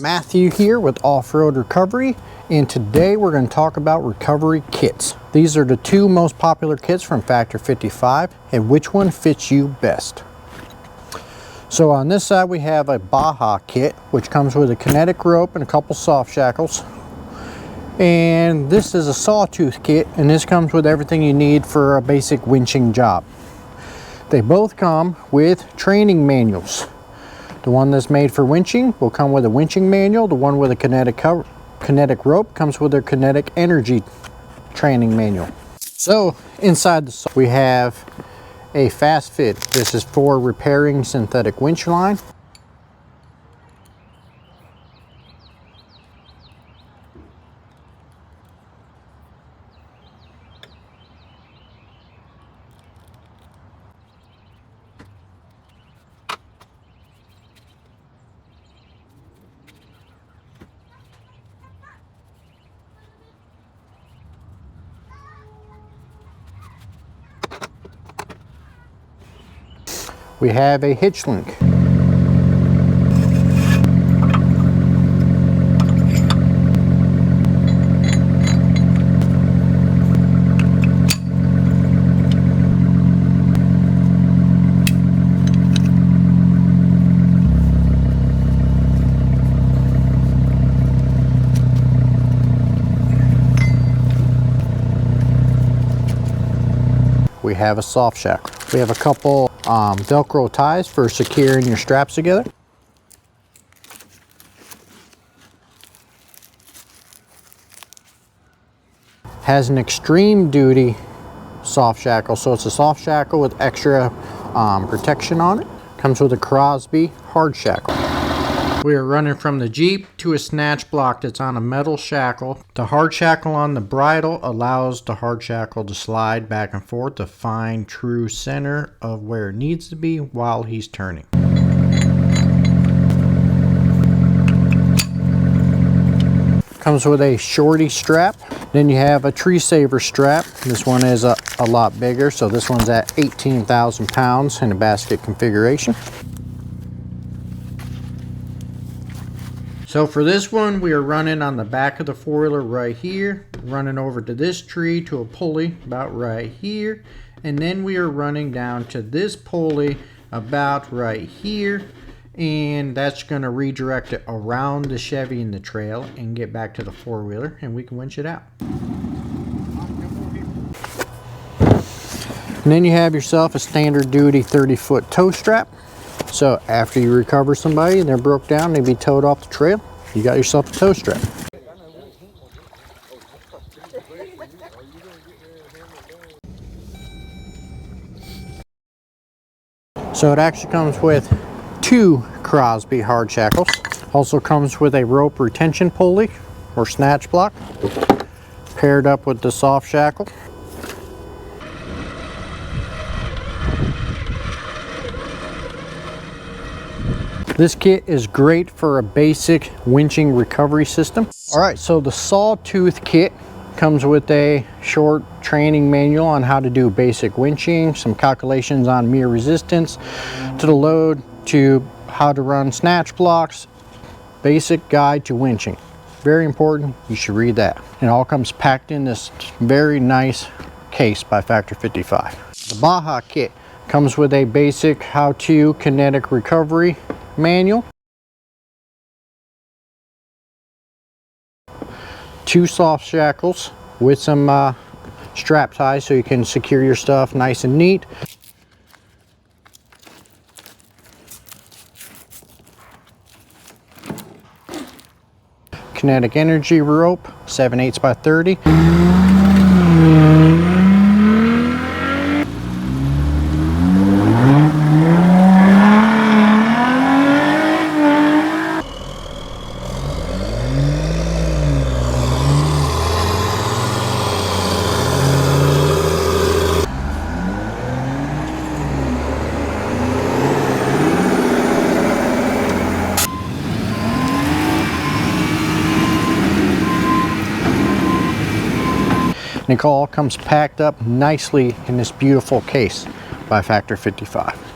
Matthew here with Off-Road Recovery, and today we're going to talk about recovery kits. These are the two most popular kits from Factor55, and which one fits you best. So on this side we have a BAJA Kit, which comes with a kinetic rope and a couple soft shackles. And this is a sawtooth kit, and this comes with everything you need for a basic winching job. They both come with training manuals. The one that's made for winching will come with a winching manual. The one with a kinetic rope comes with their kinetic energy training manual. So inside the saw we have a fast fit. This is for repairing synthetic winch line. We have a hitch link. We have a soft shackle. We have a couple Velcro ties for securing your straps together. Has an extreme duty soft shackle, so it's a soft shackle with extra protection on it. Comes with a Crosby hard shackle. We are running from the Jeep to a snatch block that's on a metal shackle. The hard shackle on the bridle allows the hard shackle to slide back and forth to find true center of where it needs to be while he's turning. Comes with a shorty strap. Then you have a tree saver strap. This one is a lot bigger, so this one's at 18,000 pounds in a basket configuration. So for this one, we are running on the back of the four-wheeler right here, running over to this tree to a pulley about right here, and then we are running down to this pulley about right here, and that's going to redirect it around the Chevy and the trail and get back to the four-wheeler, and we can winch it out. And then you have yourself a standard duty 30-foot tow strap. So after you recover somebody and they're broke down, they be towed off the trail, you got yourself a tow strap. So it actually comes with two Crosby hard shackles. Also comes with a rope retention pulley or snatch block paired up with the soft shackle. This kit is great for a basic winching recovery system. All right, so the sawtooth kit comes with a short training manual on how to do basic winching, some calculations on mere resistance to the load, to how to run snatch blocks, basic guide to winching. Very important, you should read that. It all comes packed in this very nice case by Factor55. The BAJA Kit comes with a basic how-to kinetic recovery manual, two soft shackles with some strap ties so you can secure your stuff nice and neat, kinetic energy rope 7/8 by 30. And it all comes packed up nicely in this beautiful case by Factor55.